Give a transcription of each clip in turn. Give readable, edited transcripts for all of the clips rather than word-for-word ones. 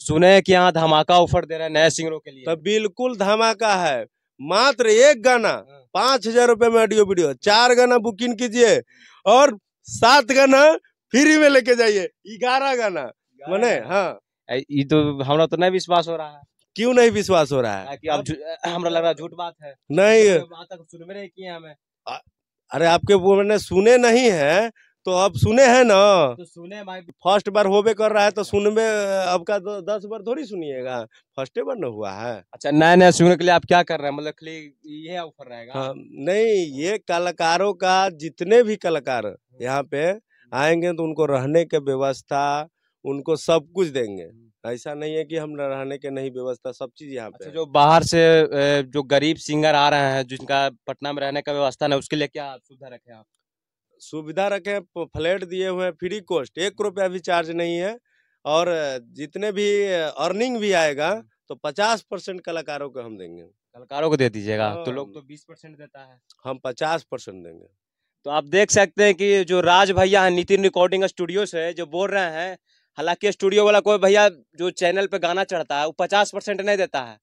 सुने कि यहाँ धमाका ऑफर दे रहे हैं नए सिंगरों के लिए। तो बिल्कुल धमाका है। मात्र एक गाना 5,000 रुपए में ऑडियो वीडियो, 4 गाना बुकिंग कीजिए और 7 गाना फ्री में लेके जाइए। 11 गाना मने। हाँ, ये तो हमरा तो नहीं विश्वास हो रहा है। क्यों नहीं विश्वास हो रहा है? कि अब हमरा लग रहा है झूठ बात है। नहीं, बात तक सुन में नहीं किए हमें। अरे आपके वो मैंने सुने नहीं है तो अब सुने हैं ना। तो सुने भाई, फर्स्ट बार होबे कर रहा है तो सुन में अब का 10 बार थोड़ी सुनिएगा, फर्स्ट बार न हुआ है। अच्छा, नए नए सिंगर के लिए आप क्या कर रहे हैं? मतलब खाली ये ऑफर रहेगा? हाँ, नहीं, ये कलाकारों का जितने भी कलाकार यहाँ पे आएंगे तो उनको रहने की व्यवस्था, उनको सब कुछ देंगे। ऐसा नहीं है कि हम रहने के नहीं व्यवस्था, सब चीज यहाँ पे। अच्छा, जो बाहर से जो गरीब सिंगर आ रहे हैं जिनका पटना में रहने का व्यवस्था नहीं, उसके लिए क्या सुविधा रखे आप? सुविधा रखे, फ्लैट दिए हुए हैं, फ्री कॉस्ट, 1 रुपया भी चार्ज नहीं है। और जितने भी अर्निंग भी आएगा तो 50% कलाकारों को हम देंगे। कलाकारों को दे दीजिएगा? तो हाँ। लोग तो 20% देता है, हम 50% देंगे। तो आप देख सकते हैं कि जो राज भैया हैं नितिन रिकॉर्डिंग स्टूडियो से जो बोल रहे हैं, हालांकि स्टूडियो वाला कोई भैया जो चैनल पे गाना चढ़ता है वो 50% नहीं देता है।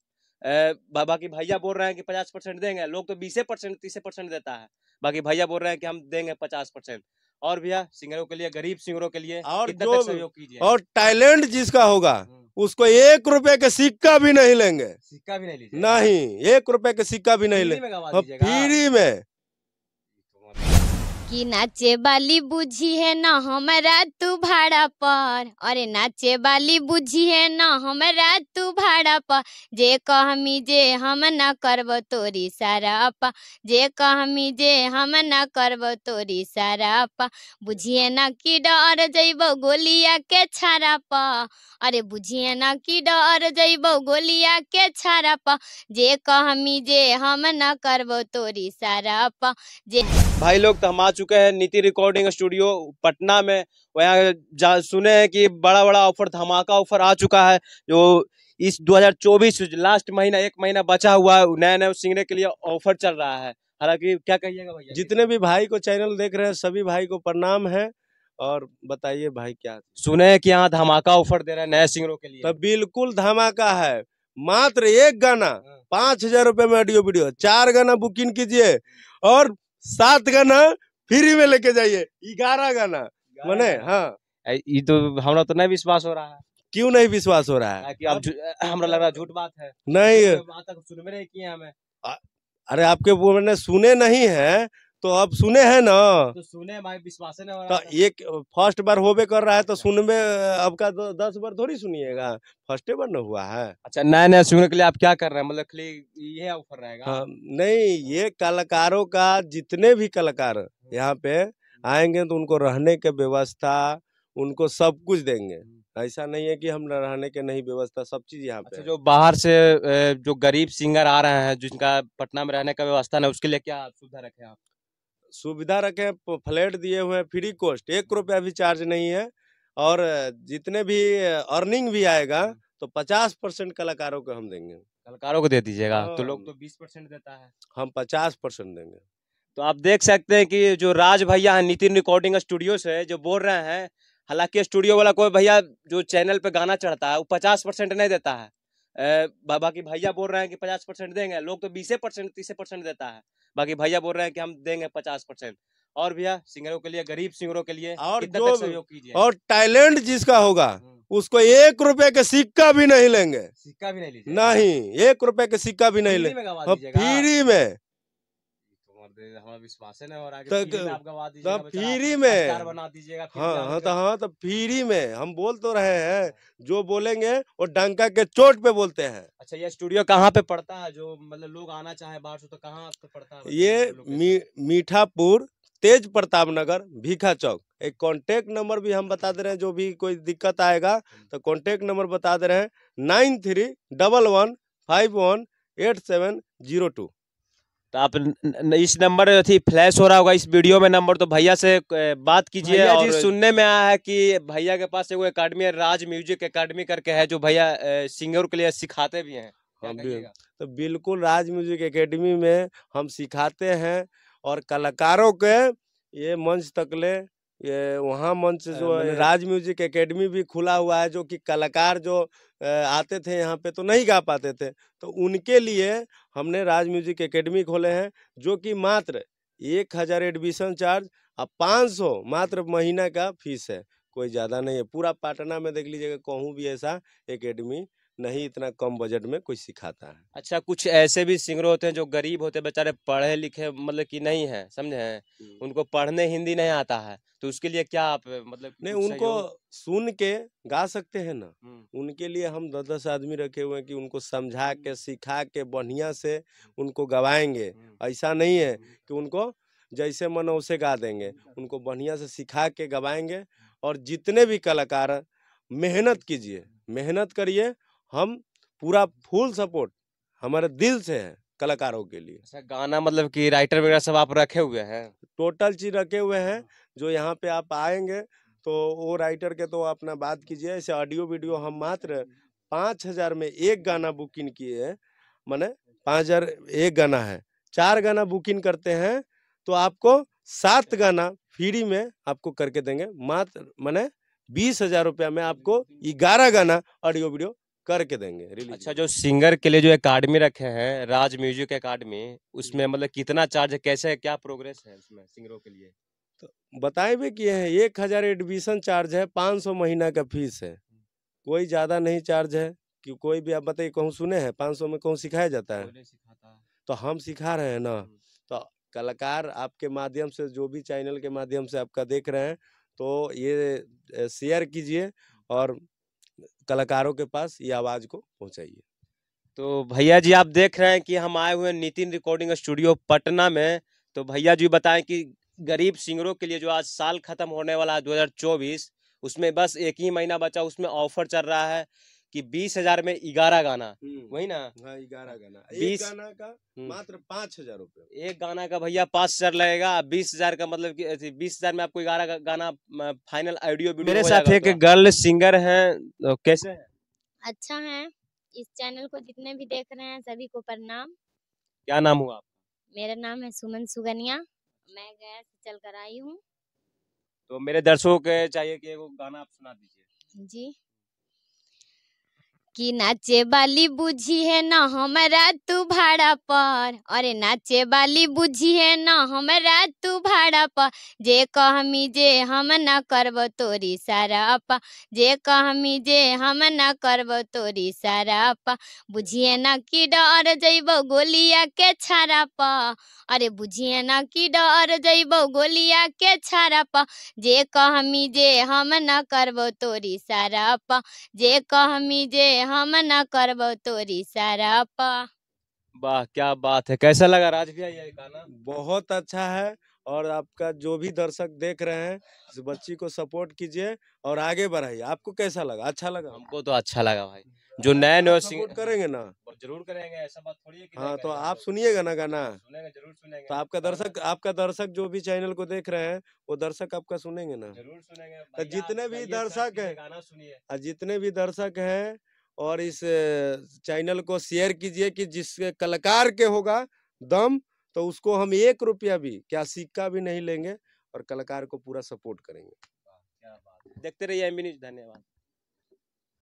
बाकी भैया बोल रहे हैं कि 50% देंगे, लोग तो 20% 30% देता है। बाकी भैया बोल रहे हैं कि हम देंगे 50%। और भैया सिंगरों के लिए, गरीब सिंगरों के लिए और कितना जो तक सहयोग कीजिए। और टैलेंट जिसका होगा उसको 1 रुपए का सिक्का भी नहीं लेंगे। सिक्का भी नहीं लीजिए? नहीं, 1 रुपए का सिक्का भी नहीं फ्री लेंगे। में गवा हाँ, दीजिएगा? फ्री में। कि नाचे वाली बुझी है ना हमारा तू भाड़ा पर, अरे नाचे वाली बुझी है ना हमारा तू भाड़ा पर, जे कहमी जे हम ना करब तोरी सारा पा, जे कहमी जे हम ना करब तोरी सारा पा, बुझिए ना कि डर जइब गोलिया के छाड़ा पा, अरे बुझिए ना कि डर जइब गोलिया के छाड़ा पा, जे कहमी जे हम ना करब तोरी सारा पा, जे। भाई लोग, तो हम आ चुके हैं नीति रिकॉर्डिंग स्टूडियो पटना में। वहाँ सुने हैं कि बड़ा बड़ा ऑफर, धमाका ऑफर आ चुका है। जो इस 2024 लास्ट महीना, 1 महीना बचा हुआ है, नए नए सिंगरे के लिए ऑफर चल रहा है। हालांकि क्या कहिएगा भैया? जितने भी भाई को चैनल देख रहे हैं सभी भाई को प्रणाम है। और बताइए भाई, क्या सुने हैं कि यहाँ धमाका ऑफर दे रहे हैं नए सिंगरों के लिए? तो बिल्कुल धमाका है। मात्र एक गाना 5,000 रुपए में ऑडियो वीडियो, 4 गाना बुकिंग कीजिए और 7 गाना फ्री में लेके जाइए। 11 गाना मने। हाँ, ये तो हमरा तो नहीं विश्वास हो रहा है। क्यों नहीं विश्वास हो रहा है? कि अब हमरा लग रहा है झूठ बात है। नहीं, बात तक सुन में नहीं किए हमें। अरे आपके वो मैंने सुने नहीं है तो अब सुने हैं ना। तो सुने भाई, विश्वास नहीं हो तो रहा है। एक फर्स्ट बार होबे कर रहा है तो सुन में अब का 10 बार थोड़ी सुनिएगा, फर्स्ट बार न हुआ है। अच्छा, नए नए सिंगर के लिए आप क्या कर रहे हैं? मतलब खाली ये ऑफर रहेगा? हाँ, नहीं, ये कलाकारों का जितने भी कलाकार यहाँ पे आएंगे तो उनको रहने की व्यवस्था, उनको सब कुछ देंगे। ऐसा नहीं है कि हम रहने के नहीं व्यवस्था, सब चीज यहाँ पे। अच्छा, जो बाहर से जो गरीब सिंगर आ रहे हैं जिनका पटना में रहने का व्यवस्था नहीं, उसके लिए क्या सुविधा रखे आप? सुविधा रखे, फ्लैट दिए हुए हैं, फ्री कॉस्ट, 1 रुपया भी चार्ज नहीं है। और जितने भी अर्निंग भी आएगा तो 50% कलाकारों को हम देंगे। कलाकारों को दे दीजिएगा? तो हाँ। लोग तो 20% देता है, हम 50% देंगे। तो आप देख सकते हैं कि जो राज भैया हैं नितिन रिकॉर्डिंग स्टूडियो से जो बोल रहे हैं, हालांकि स्टूडियो वाला कोई भैया जो चैनल पे गाना चढ़ता है वो 50% नहीं देता है। बाकी भैया बोल रहे हैं कि 50% देंगे, लोग तो 20% 30% देता है। बाकी भैया बोल रहे हैं कि हम देंगे 50%। और भैया सिंगरों के लिए, गरीब सिंगरों के लिए और कितना जो तक सहयोग कीजिए। और टैलेंट जिसका होगा उसको 1 रुपए का सिक्का भी नहीं लेंगे। सिक्का भी नहीं लीजिए? नहीं, 1 रुपए का सिक्का भी नहीं फ्री लेंगे। में गवा हाँ, दीजिएगा? फ्री में। हमारा विश्वास है ना हो रहा है कि तो फ्री में आप गवा दीजिएगा, बेचारा फ्री स्टार में। बना दीजिएगा फिर हाँ जान हाँ, के। तो हाँ, तो फ्री में हम बोल तो रहे हैं, जो बोलेंगे वो डंका के चोट पे बोलते हैं। अच्छा, ये स्टूडियो कहाँ पे पड़ता है? जो मतलब लोग आना चाहे बाहर से तो कहाँ पे पड़ता है? ये मीठापुर, तेज प्रताप नगर, भीखा चौक। एक कांटेक्ट नंबर भी हम बता दे रहे हैं, जो भी कोई दिक्कत आएगा तो कांटेक्ट नंबर बता दे रहे हैं, 9311518702। तो आप इस नंबर थी फ्लैश हो रहा होगा इस वीडियो में नंबर, तो भैया से बात कीजिए। भैया और जी, सुनने में आया है कि भैया के पास एगो एकेडमी है, राज म्यूजिक एकेडमी करके है, जो भैया सिंगर के लिए सिखाते भी हैं। क्या कहिएगा? तो बिल्कुल राज म्यूजिक एकेडमी में हम सिखाते हैं और कलाकारों के ये मंच तक ले ये वहाँ मंच जो है राज म्यूजिक एकेडमी भी खुला हुआ है, जो कि कलाकार जो आते थे यहाँ पे तो नहीं गा पाते थे, तो उनके लिए हमने राज म्यूजिक एकेडमी खोले हैं, जो कि मात्र 1000 एडमिशन चार्ज और 500 मात्र महीना का फीस है, कोई ज़्यादा नहीं है। पूरा पटना में देख लीजिएगा, कहूँ भी ऐसा एकेडमी नहीं इतना कम बजट में कोई सिखाता है। अच्छा, कुछ ऐसे भी सिंगर होते हैं जो गरीब होते हैं, बेचारे पढ़े लिखे मतलब कि नहीं है, समझे हैं, उनको पढ़ने हिंदी नहीं आता है, तो उसके लिए क्या आप मतलब नहीं, कुछ उनको सहयोग? सुन के गा सकते हैं ना, उनके लिए हम 10-10 आदमी रखे हुए हैं कि उनको समझा के सिखा के बढ़िया से उनको गवाएंगे। ऐसा नहीं है कि उनको जैसे मन वैसे गा देंगे, उनको बढ़िया से सिखा के गवाएंगे। और जितने भी कलाकार मेहनत कीजिए, मेहनत करिए, हम पूरा फुल सपोर्ट हमारे दिल से है कलाकारों के लिए। अच्छा, गाना मतलब कि राइटर वगैरह सब आप रखे हुए हैं? टोटल चीज रखे हुए हैं, जो यहाँ पे आप आएंगे तो वो राइटर के तो अपना बात कीजिए। ऐसे ऑडियो वीडियो हम मात्र 5000 में एक गाना बुकिंग किए हैं, माने 5000 एक गाना है, 4 गाना बुकिंग करते हैं तो आपको 7 गाना फ्री में आपको करके देंगे, मात्र माने 20,000 रुपया में आपको 11 गाना ऑडियो वीडियो करके देंगे रिलीज। अच्छा, जो सिंगर के लिए जो एकेडमी रखे हैं, राज म्यूजिक एकेडमी, उसमें मतलब कितना चार्ज है, कैसे है, क्या प्रोग्रेस है उसमें सिंगरों के लिए? तो बताए भी किए हैं, 1000 एडमिशन चार्ज है, 500 महीना का फीस है, कोई ज्यादा नहीं चार्ज है। कि कोई भी आप बताइए, कहूँ सुने हैं 500 में कहूँ सिखाया जाता है? कोई नहीं सिखाता। तो हम सिखा रहे हैं ना। तो कलाकार आपके माध्यम से, जो भी चैनल के माध्यम से आपका देख रहे हैं, तो ये शेयर कीजिए और कलाकारों के पास ये आवाज को पहुंचाइए। तो भैया जी, आप देख रहे हैं कि हम आए हुए हैं नितिन रिकॉर्डिंग स्टूडियो पटना में। तो भैया जी बताएं कि गरीब सिंगरों के लिए जो आज साल खत्म होने वाला है 2024, उसमें बस एक ही महीना बचा, उसमें ऑफर चल रहा है कि 20,000 में 11 गाना, वही ना? हाँ, 11 गाना, 20 एक गाना का मात्र 5000 रुपये। एक गाना का भैया 5,000 लगेगा, 20,000 का मतलब कि 20,000 में आपको 11 गाना फाइनल ऑडियो वीडियो। मेरे साथ एक गर्ल सिंगर है, तो कैसे है? अच्छा है। इस चैनल को जितने भी देख रहे हैं सभी को प्रणाम। क्या नाम हुआ आपका? मेरा नाम है सुमन सुगनिया, मैं गया से चल कर आई हूँ। तो मेरे दर्शकों के चाहिए कि एगो गाना आप सुना दीजिए जी। कि नाचे वाली बुझी है ना हमरा तू भाड़ा पर, अरे नाचे वाली बुझी है ना हमरा तू भाड़ा पर, जे कहमी जे हम ना करब तोरी सारा पा, जे कहमी जे हम ना करब तोरी सारा पा, बुझिए ना कि डर जइब गोलिया के छाड़ा पा, अरे बुझिए ना कि डर जइब गोलिया के छाड़ा पा, जे कहमी जे हम ना करब तोरी सारा पा, जे कहमी जे हम न करब तोरी सारा पा। वाह, क्या बात है! कैसा लगा राज भैया ये गाना? बहुत अच्छा है। और आपका जो भी दर्शक देख रहे हैं, इस बच्ची को सपोर्ट कीजिए और आगे बढ़ाइए। आपको कैसा लगा? अच्छा लगा? हमको तो अच्छा लगा भाई। जो नए नए सपोर्ट करेंगे ना? जरूर करेंगे, ऐसा बात थोड़ी है कि हाँ, तो आप सुनिएगा ना गाना? सुनेंगे, जरूर सुनेंगे। तो आपका दर्शक जो भी चैनल को देख रहे हैं, वो दर्शक आपका सुनेंगे ना? जरूर सुनेंगे। तो जितने भी दर्शक हैं, गाना सुनिए। जितने भी दर्शक हैं, और इस चैनल को शेयर कीजिए कि जिस कलाकार के होगा दम, तो उसको हम 1 रुपया भी, क्या सिक्का भी नहीं लेंगे और कलाकार को पूरा सपोर्ट करेंगे। क्या बात है। देखते रहिए एमबी न्यूज़। धन्यवाद।